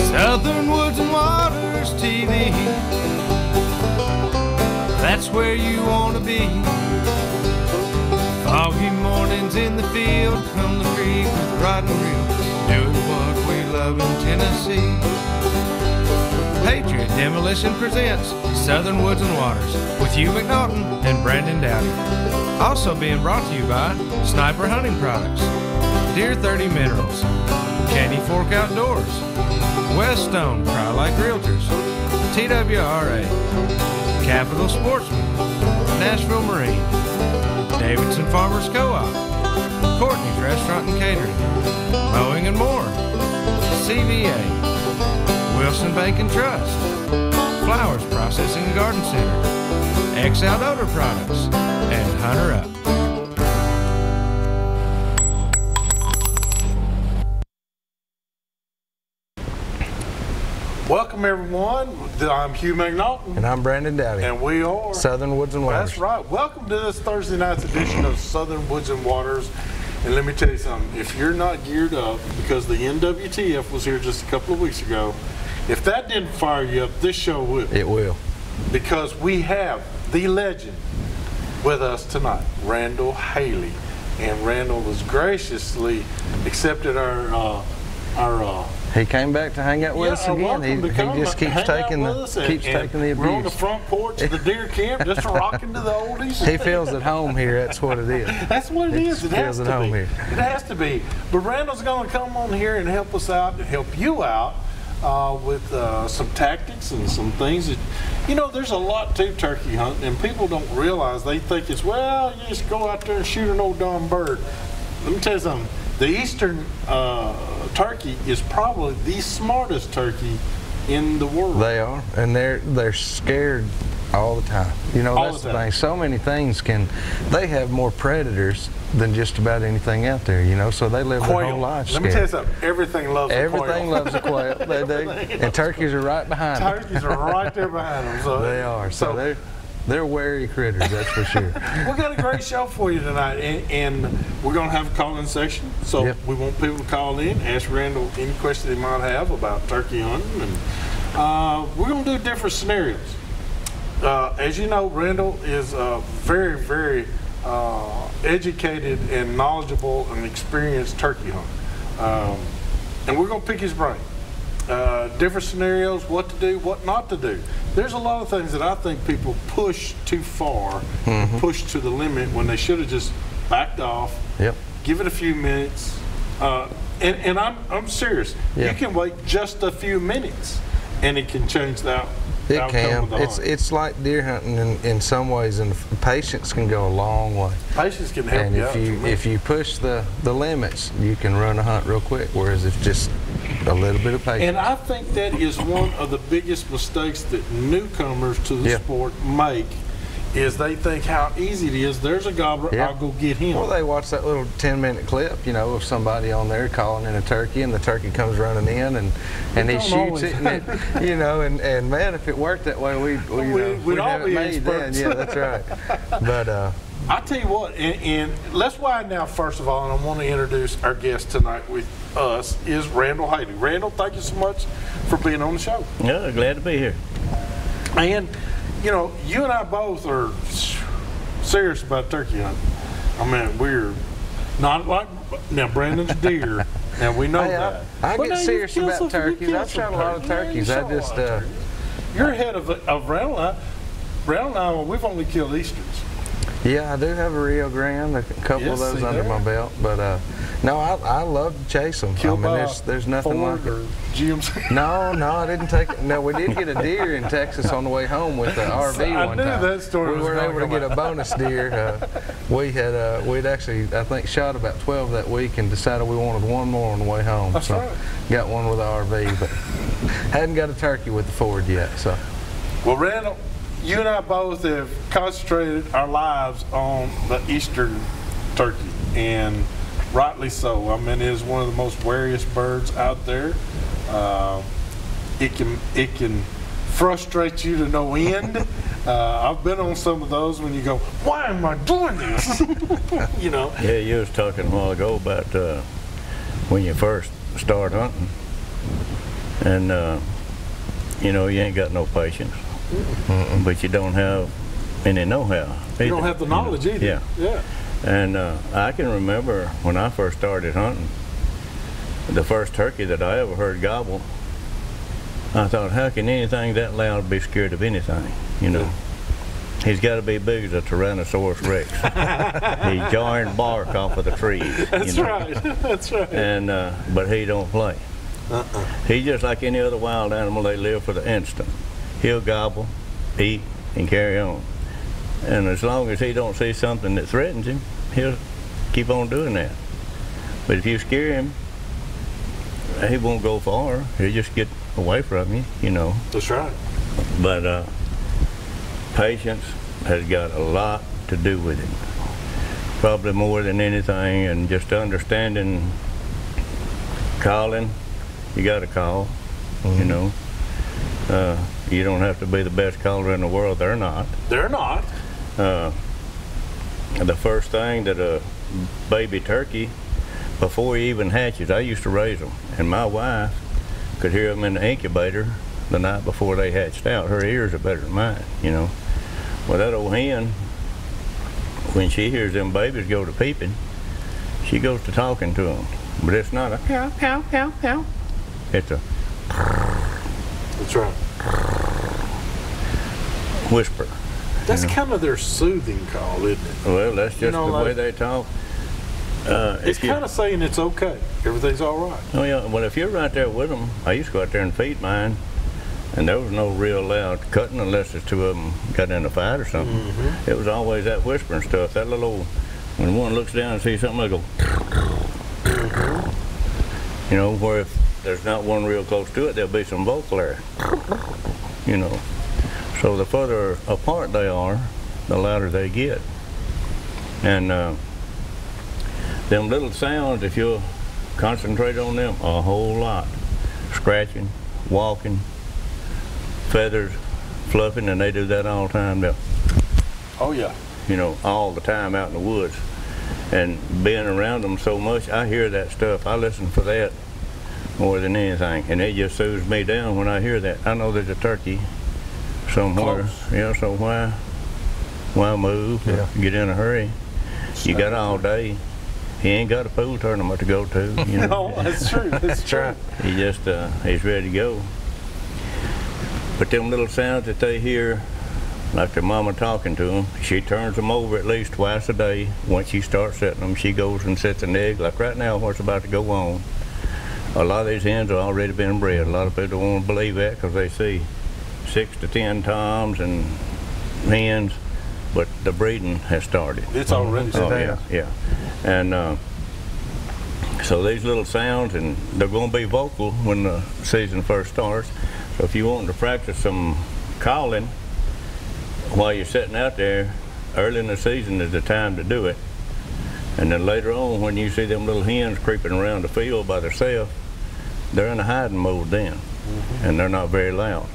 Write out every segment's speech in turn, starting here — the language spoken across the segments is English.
Southern Woods and Waters TV. That's where you want to be. Foggy mornings in the field, from the creek with rod and reel, doing what we love in Tennessee. Patriot Demolition presents Southern Woods and Waters with Hugh McNaughton and Brandon Dowdy. Also being brought to you by Sniper Hunting Products, Deer 30 Minerals, Candy Fork Outdoors, Weststone Cry-Like Realtors, TWRA, Capital Sportsman, Nashville Marine, Davidson Farmers Co-op, Courtney's Restaurant and Catering, Mowing and More, CVA, Wilson Bank and Trust, Flowers Processing and Garden Center, X Outdoor Products, and Hunter Up. Welcome everyone. I'm Hugh McNaughton. And I'm Brandon Dowdy. And we are Southern Woods and Waters. That's right. Welcome to this Thursday night's edition of Southern Woods and Waters. And let me tell you something, if you're not geared up, because the NWTF was here just a couple of weeks ago, if that didn't fire you up, this show will. It will. Because we have the legend with us tonight, Randall Haley. And Randall has graciously accepted our he came back to hang out with us again. He just keeps taking the abuse. We're on the front porch of the deer camp, just rocking to the oldies. He feels at home here. That's what it is. That's what it is. It has feels to at home be. here. It has to be. But Randall's going to come on here and help us out and help you out with some tactics and some things that, you know, there's a lot to turkey hunting, and people don't realize. They think it's, well, you just go out there and shoot an old darn bird. Let me tell you something. The eastern turkey is probably the smartest turkey in the world. They are, and they're scared all the time. You know, that's the thing. So many things they have more predators than just about anything out there, you know, so they live their whole life scared. Let me tell you something, everything loves a quail. Everything loves a quail, they do. And turkeys are right behind them. Turkeys are right there behind them. So they are, so they're wary critters, that's for sure. We got a great show for you tonight, and we're going to have a call-in section. So we want people to call in, ask Randall any question they might have about turkey hunting, and we're going to do different scenarios. As you know, Randall is very, very educated and knowledgeable and experienced turkey hunter, and we're going to pick his brain. Different scenarios, what to do, what not to do. There's a lot of things that I think people push too far, push to the limit when they should have just backed off. Give it a few minutes, and I'm serious. You can wait just a few minutes, and it can change the outcome. It can. It's like deer hunting in some ways, and patience can go a long way. Patience can help you out. And if you push the limits, you can run a hunt real quick. Whereas if just a little bit of patience. And I think that is one of the biggest mistakes that newcomers to the sport make. Is they think how easy it is. There's a gobbler, I'll go get him. Well, they watch that little 10-minute clip, you know, of somebody on there calling in a turkey, and the turkey comes running in, and he shoots it, and it, you know, and man, if it worked that way, we'd all have be it made then. Yeah, that's right. But I tell you what, and let's wind down first of all, and I want to introduce our guest tonight with us is Randall Haley. Randall, thank you so much for being on the show. Yeah, glad to be here. And you know, you and I both are serious about turkey hunting. I mean, we're not like, now Brandon's deer, and we know that. I get serious about turkeys. I've shot a lot of turkeys. I just, you're ahead of Randall. Randall and I, we've only killed Easterns. Yeah, I do have a Rio Grande, a couple of those under my belt, but no, I love to chase them. I mean, there's nothing like it. GMC. No, I didn't take it. No, we did get a deer in Texas on the way home with the RV one time. I knew that story. We were able to get a bonus deer. We'd actually, I think, shot about 12 that week and decided we wanted one more on the way home. That's right. Got one with the RV, but hadn't got a turkey with the Ford yet. So. Well, Randall, you and I both have concentrated our lives on the eastern turkey, and rightly so. I mean, it is one of the most wariest birds out there. It can frustrate you to no end. I've been on some of those when you go, why am I doing this? You know. Yeah, you was talking a while ago about when you first start hunting. And you know, you ain't got no patience, but you don't have any know-how. You don't have the knowledge either. Yeah. Yeah. And I can remember when I first started hunting, the first turkey that I ever heard gobble, I thought, how can anything that loud be scared of anything, you know? He's got to be big as a Tyrannosaurus Rex. He's jarring bark off of the trees. That's right. That's right. And but he don't play. He's just like any other wild animal. They live for the instant. He'll gobble, eat, and carry on. And as long as he don't see something that threatens him, he'll keep on doing that. But if you scare him, he won't go far. He'll just get away from you, you know. That's right. But patience has got a lot to do with it. Probably more than anything, and just understanding calling. You got to call, you know. You don't have to be the best caller in the world. They're not. They're not. The first thing that a baby turkey, before he even hatches, I used to raise them, and my wife could hear them in the incubator the night before they hatched out. Her ears are better than mine, you know. Well, that old hen, when she hears them babies go to peeping, she goes to talking to them. But it's not a pow, pow, pow, pow. It's a That's right. whisper. That's kind of their soothing call, isn't it? Well, that's just know, the like, way they talk. It's kind of saying it's okay. Everything's all right. Oh yeah. Well, if you're right there with them, I used to go out there and feed mine, and there was no real loud cutting unless the two of them got in a fight or something. It was always that whispering stuff. That little old, when one looks down and sees something, they go. You know, where if there's not one real close to it, there'll be some vocal there. You know. So the further apart they are, the louder they get. And them little sounds, if you'll concentrate on them a whole lot, scratching, walking, feathers fluffing, and they do that all the time. They'll, oh yeah. You know, all the time out in the woods. And being around them so much, I hear that stuff. I listen for that more than anything, and it just soothes me down when I hear that. I know there's a turkey somewhere. Close. Yeah, so why move? Yeah. Get in a hurry. You got all day. He ain't got a pool tournament to go to. You know? No, that's true. That's true. He just he's ready to go. But them little sounds that they hear, like their mama talking to them, she turns them over at least twice a day. Once she starts setting them, she goes and sets an egg. Like right now, what's about to go on. A lot of these hens are already been bred. A lot of people don't want to believe that because they see 6 to 10 toms and hens, but the breeding has started. It's already started. Yeah. And so these little sounds, and they're going to be vocal when the season first starts. So if you want to practice some calling while you're sitting out there, early in the season is the time to do it. And then later on, when you see them little hens creeping around the field by themselves, they're in a hiding mode then, and they're not very loud.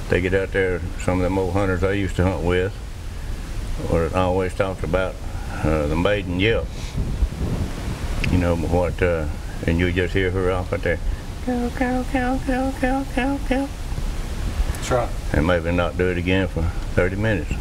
They get out there, some of them old hunters I used to hunt with, or I always talked about the maiden yelp. You know what, and you just hear her off out there, cow, cow, cow, cow, cow, cow, cow. That's right. And maybe not do it again for 30 minutes.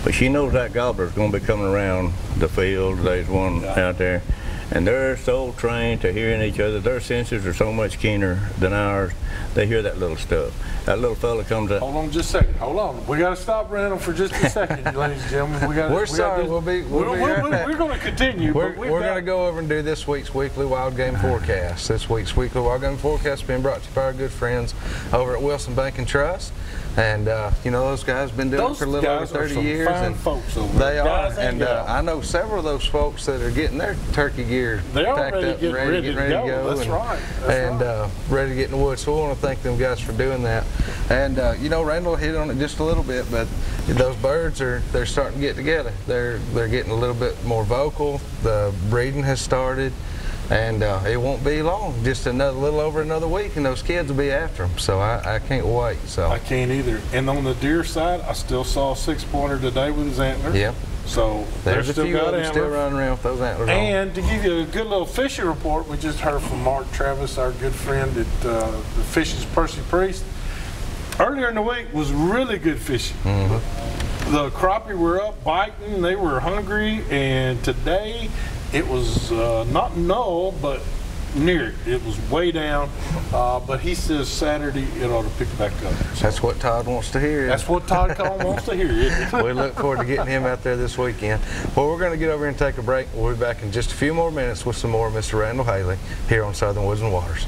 But she knows that gobbler's going to be coming around the field. There's one out there. And they're so trained to hearing each other. Their senses are so much keener than ours. They hear that little stuff. That little fella comes up. Hold on just a second. Hold on. We got to stop Randall for just a second, ladies and gentlemen. We're sorry. We're going to continue. We're going to go over and do this week's weekly wild game forecast. This week's weekly wild game forecast being brought to you by our good friends over at Wilson Bank and Trust. And you know, those guys have been doing it for a little over 30 years. Fine folks over they there. are, and I know several of those folks that are getting their turkey gear packed up and ready to go. That's right. Ready to get in the woods. So I want to thank them guys for doing that. And you know, Randall hit on it just a little bit, but those birds they're starting to get together. They're getting a little bit more vocal. The breeding has started. And it won't be long, just little over another week, and those kids will be after them. So I can't wait. So I can't either. And on the deer side, I still saw a 6-pointer today with his antlers. Yep. So there's a still few got of them antlers. still running around with those antlers on. And to give you a good little fishing report, we just heard from Mark Travis, our good friend at the Fishing's Percy Priest. Earlier in the week was really good fishing. Mm-hmm. The crappie were up biting, they were hungry, and today it was not null, but near it. It was way down, but he says Saturday it ought to pick back up. So that's what Todd wants to hear. That's what Todd Cohn wants to hear, isn't it? We look forward to getting him out there this weekend. Well, we're going to get over and take a break. We'll be back in just a few more minutes with some more of Mr. Randall Haley here on Southern Woods and Waters.